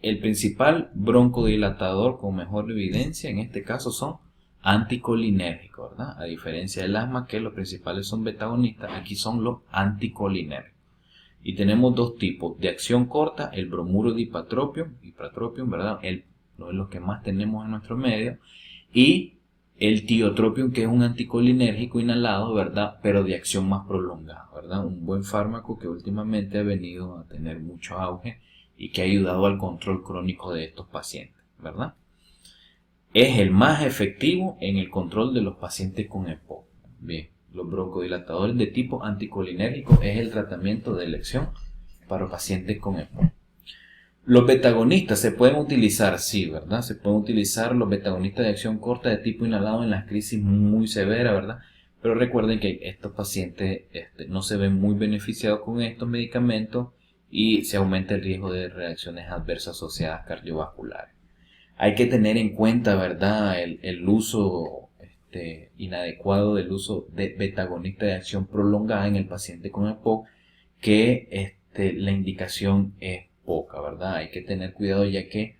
S1: El principal broncodilatador con mejor evidencia en este caso son anticolinérgicos, ¿verdad? A diferencia del asma, que los principales son betagonistas, aquí son los anticolinérgicos. Y tenemos dos tipos de acción corta, el bromuro de ipratropium, ¿verdad? Uno de los que más tenemos en nuestro medio, y el tiotropium, que es un anticolinérgico inhalado, ¿verdad? Pero de acción más prolongada, ¿verdad? Un buen fármaco que últimamente ha venido a tener mucho auge y que ha ayudado al control crónico de estos pacientes, ¿verdad? Es el más efectivo en el control de los pacientes con EPOC. Bien, los broncodilatadores de tipo anticolinérgico es el tratamiento de elección para pacientes con EPOC. Los betagonistas se pueden utilizar, sí, ¿verdad? Se pueden utilizar los betagonistas de acción corta de tipo inhalado en las crisis muy severas, ¿verdad? Pero recuerden que estos pacientes no se ven muy beneficiados con estos medicamentos y se aumenta el riesgo de reacciones adversas asociadas cardiovasculares. Hay que tener en cuenta, ¿verdad?, el uso inadecuado del uso de betagonista de acción prolongada en el paciente con EPOC, que la indicación es poca, ¿verdad? Hay que tener cuidado, ya que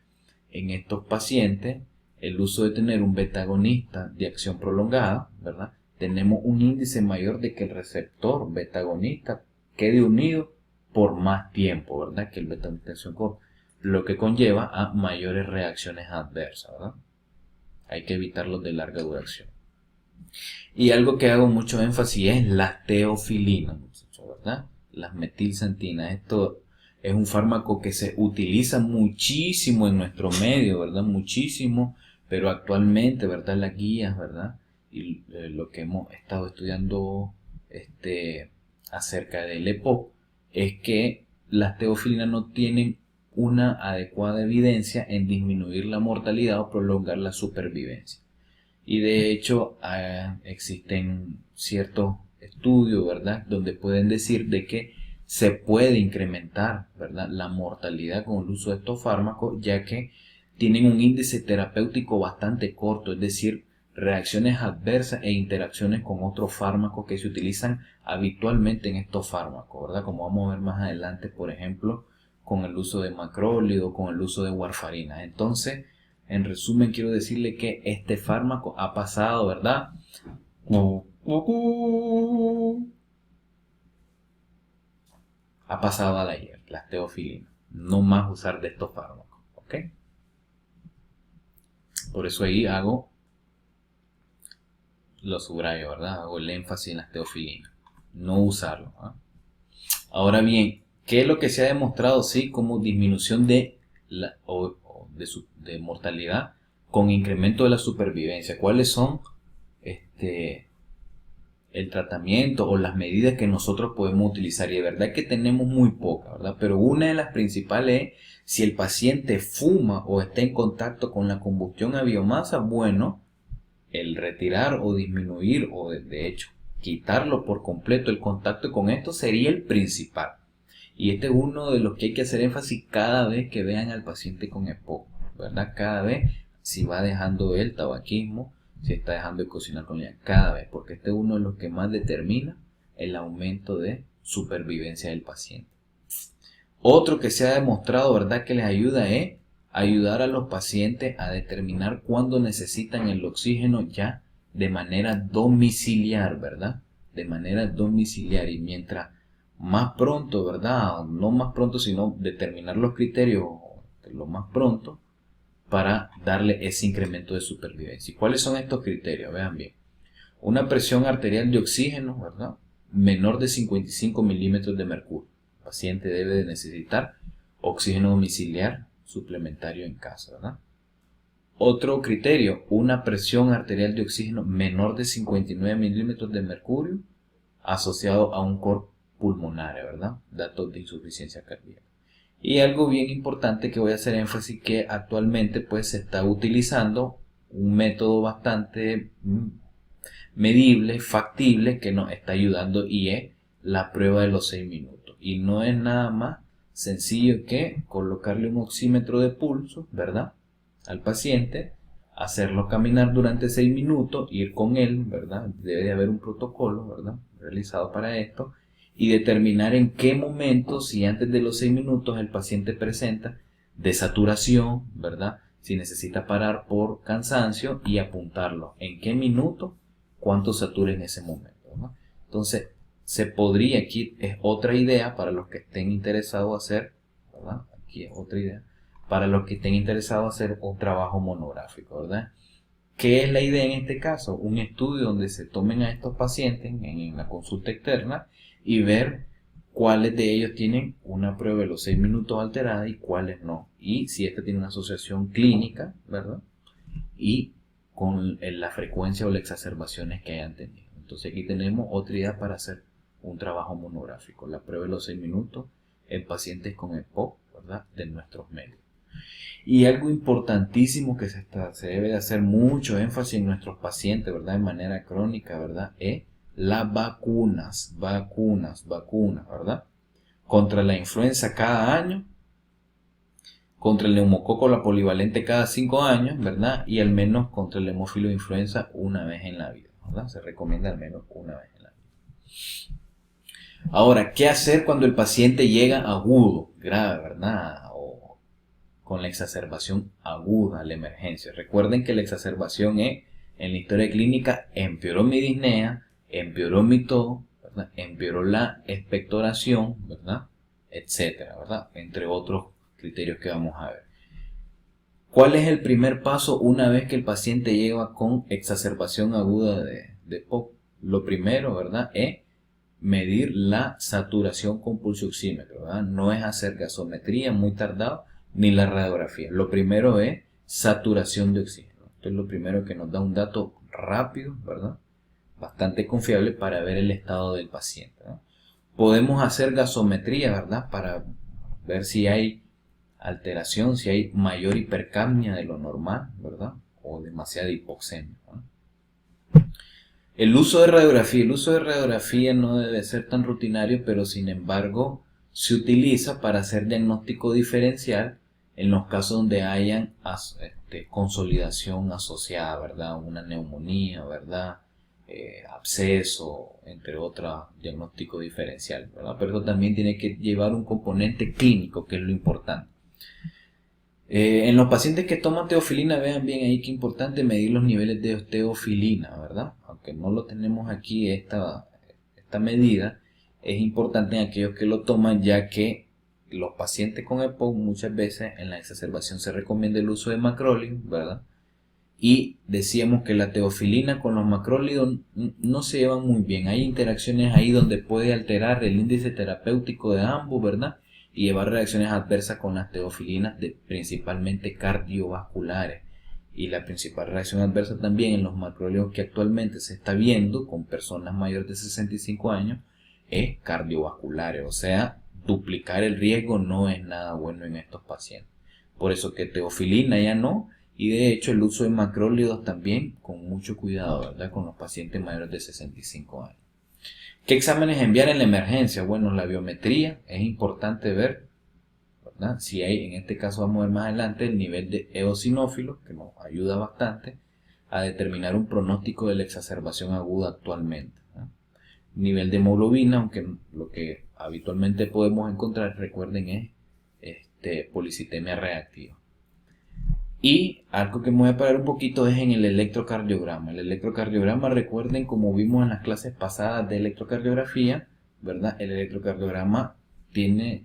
S1: en estos pacientes el uso de tener un betagonista de acción prolongada, ¿verdad?, tenemos un índice mayor de que el receptor betagonista quede unido por más tiempo, ¿verdad?, que el betagonista de acción corta, lo que conlleva a mayores reacciones adversas, ¿verdad? Hay que evitarlos de larga duración. Y algo que hago mucho énfasis es las teofilinas, ¿verdad? Las metilsantinas. Esto es un fármaco que se utiliza muchísimo en nuestro medio, ¿verdad? Muchísimo, pero actualmente, ¿verdad? Las guías, ¿verdad? Y lo que hemos estado estudiando acerca del EPOC es que las teofilinas no tienen una adecuada evidencia en disminuir la mortalidad o prolongar la supervivencia. Y de hecho existen ciertos estudios, ¿verdad?, donde pueden decir de que se puede incrementar, ¿verdad?, la mortalidad con el uso de estos fármacos, ya que tienen un índice terapéutico bastante corto, es decir, reacciones adversas e interacciones con otros fármacos que se utilizan habitualmente en estos fármacos, ¿verdad?, como vamos a ver más adelante, por ejemplo, con el uso de macrólide, con el uso de warfarina. Entonces, en resumen, quiero decirle que este fármaco ha pasado, ¿verdad?, ha pasado al ayer, las teofilinas. No más usar de estos fármacos, ¿ok? Por eso ahí lo subrayo, ¿verdad? Hago el énfasis en las teofilinas. No usarlo, ¿eh? Ahora bien, ¿qué es lo que se ha demostrado, sí, como disminución de mortalidad con incremento de la supervivencia. ¿Cuáles son el tratamiento o las medidas que nosotros podemos utilizar? Y de verdad que tenemos muy pocas, ¿verdad? Pero una de las principales es si el paciente fuma o está en contacto con la combustión a biomasa, bueno, el retirar o disminuir o de hecho quitarlo por completo el contacto con esto sería el principal. Y este es uno de los que hay que hacer énfasis cada vez que vean al paciente con EPOC, ¿verdad? Cada vez, si va dejando el tabaquismo, si está dejando de cocinar con ella, cada vez, porque este es uno de los que más determina el aumento de supervivencia del paciente. Otro que se ha demostrado, ¿verdad?, que les ayuda es ayudar a los pacientes a determinar cuándo necesitan el oxígeno ya de manera domiciliar, ¿verdad? De manera domiciliar, y mientras más pronto, ¿verdad? No más pronto, sino determinar los criterios lo más pronto para darle ese incremento de supervivencia. ¿Y cuáles son estos criterios? Vean bien. Una presión arterial de oxígeno, ¿verdad?, menor de 55 milímetros de mercurio. El paciente debe de necesitar oxígeno domiciliar suplementario en casa, ¿verdad? Otro criterio, una presión arterial de oxígeno menor de 59 milímetros de mercurio asociado a un cor pulmonar, ¿verdad? Datos de insuficiencia cardíaca. Y algo bien importante que voy a hacer énfasis, que actualmente pues se está utilizando un método bastante medible, factible, que nos está ayudando, y es la prueba de los 6 minutos. Y no es nada más sencillo que colocarle un oxímetro de pulso, ¿verdad?, al paciente, hacerlo caminar durante 6 minutos, ir con él, ¿verdad? Debe de haber un protocolo, ¿verdad?, realizado para esto, y determinar en qué momento, si antes de los 6 minutos el paciente presenta desaturación, ¿verdad?, si necesita parar por cansancio, y apuntarlo en qué minuto, cuánto satura en ese momento, ¿no? Entonces, se podría, aquí es otra idea para los que estén interesados hacer, ¿verdad? Aquí es otra idea, para los que estén interesados hacer un trabajo monográfico, ¿verdad? ¿Qué es la idea en este caso? Un estudio donde se tomen a estos pacientes en la consulta externa y ver cuáles de ellos tienen una prueba de los 6 minutos alterada y cuáles no. Y si esta tiene una asociación clínica, ¿verdad?, y con la frecuencia o las exacerbaciones que hayan tenido. Entonces aquí tenemos otra idea para hacer un trabajo monográfico, la prueba de los 6 minutos en pacientes con EPOC, ¿verdad?, de nuestros medios. Y algo importantísimo que se debe de hacer mucho énfasis en nuestros pacientes, ¿verdad?, de manera crónica, ¿verdad?, es las vacunas, ¿verdad?, contra la influenza cada año, contra el neumococo la polivalente cada 5 años, ¿verdad?, y al menos contra el hemófilo influenza una vez en la vida, ¿verdad? Se recomienda al menos una vez en la vida. Ahora, ¿qué hacer cuando el paciente llega agudo, grave, ¿verdad?, o con la exacerbación aguda a la emergencia? Recuerden que la exacerbación es, en la historia clínica, empeoró mi disnea, empeoró mi tos, ¿verdad?, empeoró la expectoración, ¿verdad?, etcétera, ¿verdad?, entre otros criterios que vamos a ver. ¿Cuál es el primer paso una vez que el paciente llega con exacerbación aguda de EPOC? Lo primero, ¿verdad?, es medir la saturación con pulsioxímetro, ¿verdad? No es hacer gasometría muy tardado, ni la radiografía. Lo primero es saturación de oxígeno. Esto es lo primero que nos da un dato rápido, ¿verdad?, bastante confiable para ver el estado del paciente, ¿no? Podemos hacer gasometría, ¿verdad?, para ver si hay alteración, si hay mayor hipercapnia de lo normal, ¿verdad?, o demasiada hipoxemia, ¿no? El uso de radiografía no debe ser tan rutinario, pero sin embargo se utiliza para hacer diagnóstico diferencial en los casos donde hayan consolidación asociada, ¿verdad?, una neumonía, ¿verdad?, absceso, entre otros, diagnóstico diferencial, ¿verdad? Pero eso también tiene que llevar un componente clínico, que es lo importante. En los pacientes que toman teofilina, vean bien ahí que importante medir los niveles de teofilina, ¿verdad? Aunque no lo tenemos aquí, esta medida es importante en aquellos que lo toman, ya que los pacientes con EPOC muchas veces en la exacerbación se recomienda el uso de macrólidos, ¿verdad? Y decíamos que la teofilina con los macrólidos no se llevan muy bien. Hay interacciones ahí donde puede alterar el índice terapéutico de ambos, ¿verdad?, y llevar reacciones adversas con las teofilinas, principalmente cardiovasculares. Y la principal reacción adversa también en los macrólegos que actualmente se está viendo con personas mayores de 65 años es cardiovasculares, o sea, duplicar el riesgo no es nada bueno en estos pacientes. Por eso que teofilina ya no, y de hecho el uso de macrólidos también con mucho cuidado, ¿verdad? Con los pacientes mayores de 65 años. ¿Qué exámenes enviar en la emergencia? Bueno, la biometría es importante ver, ¿verdad? Si hay, en este caso vamos a ver más adelante, el nivel de eosinófilos, que nos ayuda bastante a determinar un pronóstico de la exacerbación aguda actualmente, ¿no? Nivel de hemoglobina, aunque lo que habitualmente podemos encontrar, recuerden, es policitemia reactiva. Y algo que me voy a parar un poquito es en el electrocardiograma. El electrocardiograma, recuerden, como vimos en las clases pasadas de electrocardiografía, ¿verdad? El electrocardiograma tiene,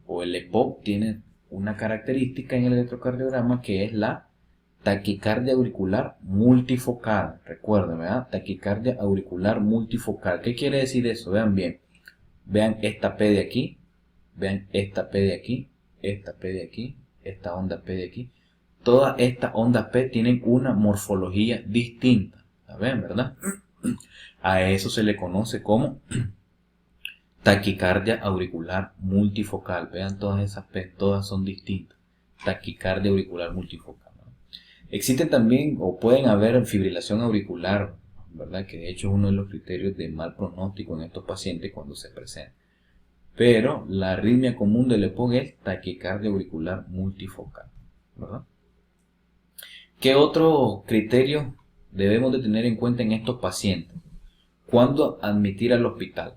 S1: o el EPOC tiene una característica en el electrocardiograma que es la taquicardia auricular multifocal. Recuerden, ¿verdad? Taquicardia auricular multifocal. ¿Qué quiere decir eso? Vean bien. Vean esta P de aquí. Vean esta P de aquí. Esta P de aquí. Esta onda P de aquí. Todas estas ondas P tienen una morfología distinta. ¿La ven, verdad? A eso se le conoce como taquicardia auricular multifocal. Vean todas esas P, todas son distintas. Taquicardia auricular multifocal, ¿no? Existen también, o pueden haber, fibrilación auricular, ¿verdad? Que de hecho es uno de los criterios de mal pronóstico en estos pacientes cuando se presenta. Pero la arritmia común del EPOC es taquicardia auricular multifocal, ¿verdad? ¿Qué otro criterio debemos de tener en cuenta en estos pacientes? ¿Cuándo admitir al hospital?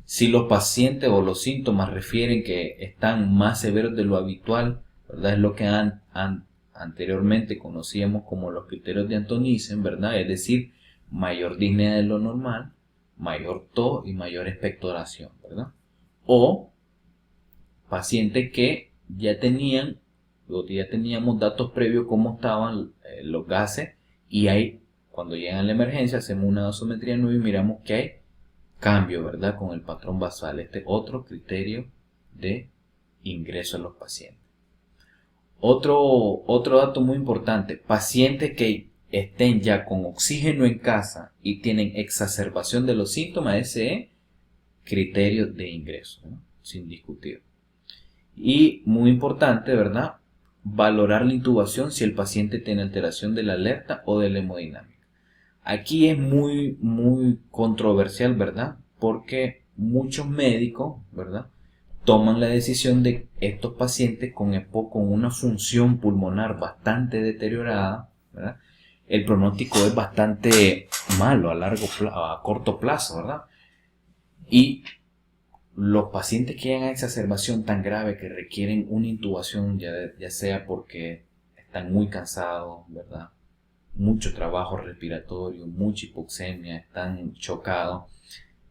S1: Si los pacientes o los síntomas refieren que están más severos de lo habitual, ¿verdad? Es lo que anteriormente conocíamos como los criterios de Antonisen, ¿verdad? Es decir, mayor disnea de lo normal, mayor tos y mayor expectoración, ¿verdad? O pacientes que ya teníamos datos previos cómo estaban los gases, y ahí cuando llegan a la emergencia hacemos una gasometría nueva y miramos que hay cambio, ¿verdad? Con el patrón basal. Este otro criterio de ingreso a los pacientes. Otro dato muy importante: pacientes que estén ya con oxígeno en casa y tienen exacerbación de los síntomas, ese es criterio de ingreso, ¿no? Sin discutir. Y muy importante, ¿verdad? Valorar la intubación si el paciente tiene alteración de la alerta o de la hemodinámica. Aquí es muy controversial, ¿verdad? Porque muchos médicos, ¿verdad?, toman la decisión de estos pacientes con EPOC, con una función pulmonar bastante deteriorada, ¿verdad? El pronóstico es bastante malo a corto plazo, ¿verdad? Y los pacientes que llegan a exacerbación tan grave que requieren una intubación, ya sea porque están muy cansados, ¿verdad? Mucho trabajo respiratorio, mucha hipoxemia, están chocados.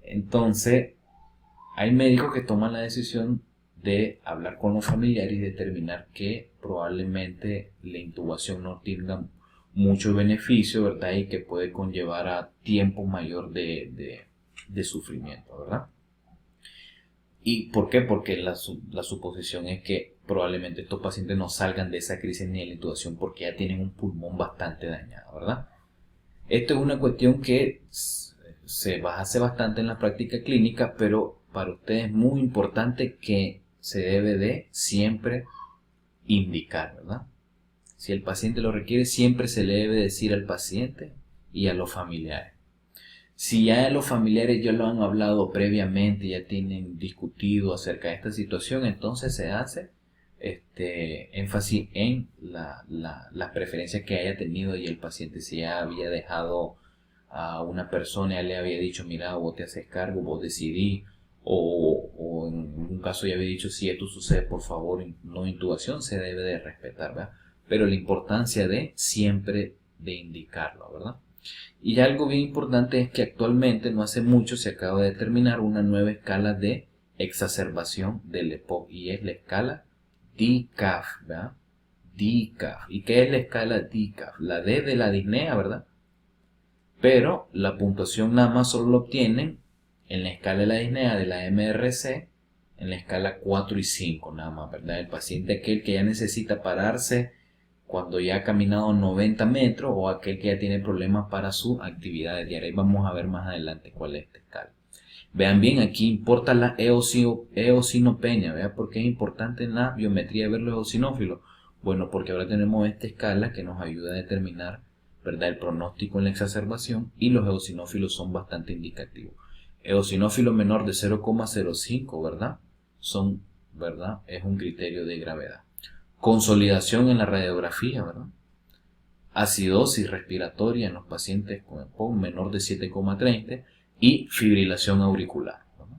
S1: Entonces, hay médicos que toman la decisión de hablar con los familiares y determinar que probablemente la intubación no tenga mucho beneficio, ¿verdad? Y que puede conllevar a tiempo mayor de sufrimiento, ¿verdad? ¿Y por qué? Porque la suposición es que probablemente estos pacientes no salgan de esa crisis ni de la intubación porque ya tienen un pulmón bastante dañado, ¿verdad? Esto es una cuestión que se hace bastante en la práctica clínica, pero para ustedes es muy importante que se debe de siempre indicar, ¿verdad? Si el paciente lo requiere, siempre se le debe decir al paciente y a los familiares. Si ya los familiares ya lo han hablado previamente, ya tienen discutido acerca de esta situación, entonces se hace énfasis en las preferencias que haya tenido y el paciente. Si ya había dejado a una persona, ya le había dicho, mira, vos te haces cargo, vos decidí, o en un caso ya había dicho, si esto sucede, por favor, no intubación, se debe de respetar, ¿verdad? Pero la importancia de siempre de indicarlo, ¿verdad? Y algo bien importante es que actualmente, no hace mucho, se acaba de determinar una nueva escala de exacerbación del EPOC y es la escala DCAF, ¿verdad? DCAF. ¿Y qué es la escala DCAF? La D de la disnea, ¿verdad? Pero la puntuación nada más solo lo obtienen en la escala de la disnea de la MRC, en la escala 4 y 5 nada más, ¿verdad? El paciente aquel que ya necesita pararse cuando ya ha caminado 90 metros o aquel que ya tiene problemas para su actividad diaria. Y vamos a ver más adelante cuál es esta escala. Vean bien, aquí importa la eosinopenia. ¿Vean por qué es importante en la biometría ver los eosinófilos? Bueno, porque ahora tenemos esta escala que nos ayuda a determinar, ¿verdad?, el pronóstico en la exacerbación, y los eosinófilos son bastante indicativos. Eosinófilo menor de 0,05, ¿verdad? ¿verdad? Es un criterio de gravedad. Consolidación en la radiografía, ¿verdad? Acidosis respiratoria en los pacientes con EPOC menor de 7,30 y fibrilación auricular, ¿verdad?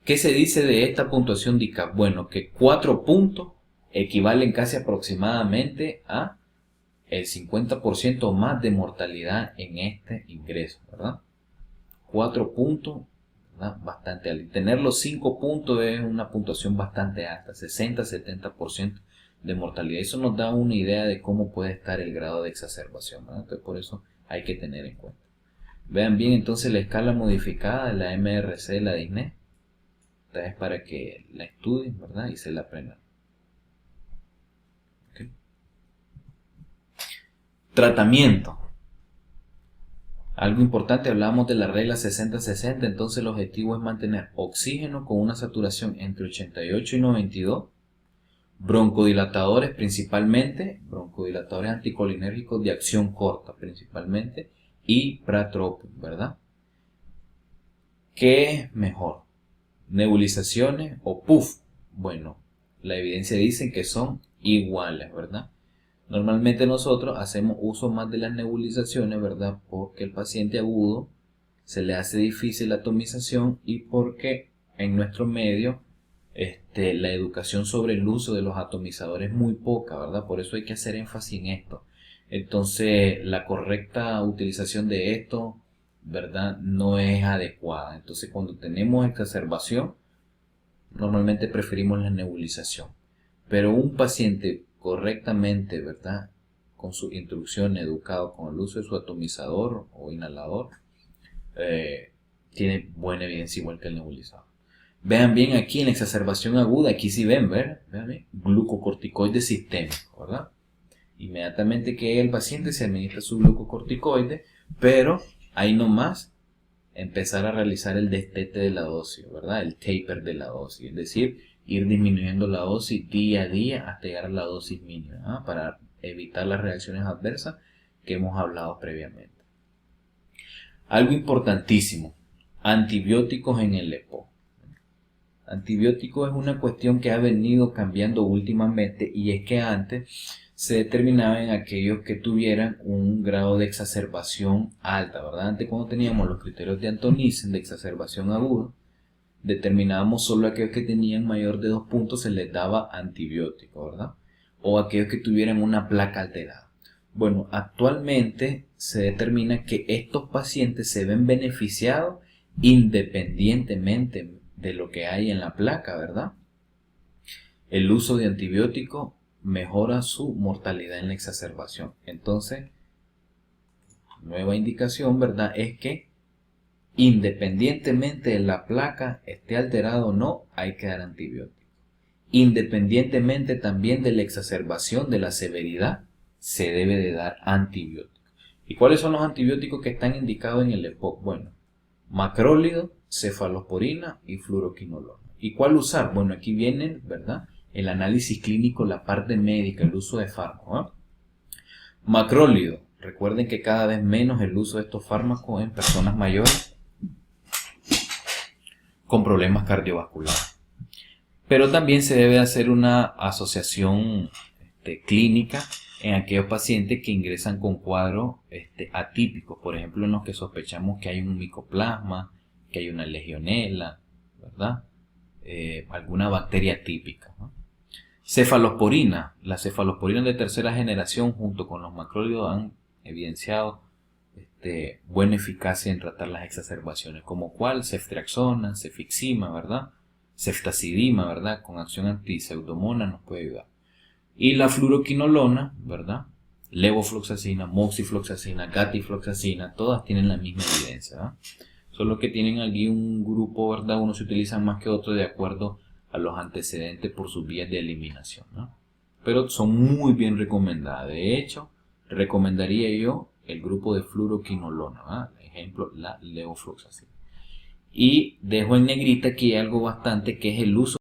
S1: ¿Qué se dice de esta puntuación de ICAP? Bueno, que 4 puntos equivalen casi aproximadamente a el 50% más de mortalidad en este ingreso, ¿verdad? 4 puntos, ¿verdad?, bastante alto. Tener los 5 puntos es una puntuación bastante alta, 60-70% de mortalidad. Eso nos da una idea de cómo puede estar el grado de exacerbación, ¿verdad? Entonces, por eso hay que tener en cuenta. Vean bien entonces la escala modificada de la MRC de la DISNE. Esta es para que la estudien, ¿verdad?, y se la aprendan. ¿Okay? Tratamiento. Algo importante, hablamos de la regla 60-60, entonces el objetivo es mantener oxígeno con una saturación entre 88 y 92, broncodilatadores principalmente, broncodilatadores anticolinérgicos de acción corta principalmente, y pratropin, ¿verdad? ¿Qué es mejor? ¿Nebulizaciones o PUF? Bueno, la evidencia dice que son iguales, ¿verdad? Normalmente nosotros hacemos uso más de las nebulizaciones, ¿verdad? Porque el paciente agudo se le hace difícil la atomización y porque en nuestro medio la educación sobre el uso de los atomizadores es muy poca, ¿verdad? Por eso hay que hacer énfasis en esto. Entonces, la correcta utilización de esto, ¿verdad?, no es adecuada. Entonces, cuando tenemos exacerbación, normalmente preferimos la nebulización. Pero un paciente correctamente, ¿verdad?, con su instrucción, educado con el uso de su atomizador o inhalador, tiene buena evidencia igual que el nebulizador. Vean bien aquí en la exacerbación aguda, aquí sí ven, vean bien, glucocorticoide sistémico, ¿verdad? Inmediatamente que el paciente se administra su glucocorticoide, pero ahí nomás empezar a realizar el destete de la dosis, ¿verdad? El taper de la dosis, es decir, ir disminuyendo la dosis día a día hasta llegar a la dosis mínima, ¿ah?, para evitar las reacciones adversas que hemos hablado previamente. Algo importantísimo, antibióticos en el EPOC. Antibióticos es una cuestión que ha venido cambiando últimamente, y es que antes se determinaba en aquellos que tuvieran un grado de exacerbación alta, ¿verdad? Antes, cuando teníamos los criterios de Anton Nissen de exacerbación aguda, determinábamos solo aquellos que tenían mayor de 2 puntos, se les daba antibiótico, ¿verdad? O aquellos que tuvieran una placa alterada. Bueno, actualmente se determina que estos pacientes se ven beneficiados independientemente de lo que hay en la placa, ¿verdad? El uso de antibióticos mejora su mortalidad en la exacerbación. Entonces, nueva indicación, ¿verdad?, es que independientemente de la placa esté alterada o no, hay que dar antibióticos. Independientemente también de la exacerbación, de la severidad, se debe de dar antibióticos. ¿Y cuáles son los antibióticos que están indicados en el EPOC? Bueno, macrólido, cefalosporina y fluoroquinolona. ¿Y cuál usar? Bueno, aquí viene, ¿verdad?, el análisis clínico, la parte médica, el uso de fármacos, ¿eh? Macrólido, recuerden que cada vez menos el uso de estos fármacos en personas mayores con problemas cardiovasculares. Pero también se debe hacer una asociación clínica en aquellos pacientes que ingresan con cuadros atípicos, por ejemplo, en los que sospechamos que hay un micoplasma, que hay una legionela, ¿verdad? Alguna bacteria típica, ¿no? Cefalosporina. La cefalosporina de tercera generación junto con los macrólidos han evidenciado buena eficacia en tratar las exacerbaciones, como cual ceftriaxona, cefixima, ¿verdad? Ceftazidima, ¿verdad?, con acción antiseudomonas nos puede ayudar. Y la fluoroquinolona, ¿verdad?, levofloxacina, moxifloxacina, gatifloxacina, todas tienen la misma evidencia, ¿verdad? Solo que tienen aquí un grupo, ¿verdad?, unos se utilizan más que otros de acuerdo a los antecedentes por sus vías de eliminación, ¿no? pero son muy bien recomendadas. De hecho, recomendaría yo el grupo de fluoroquinolona, ¿verdad? Ejemplo, la levofloxacina. Y dejo en negrita aquí algo bastante que es el uso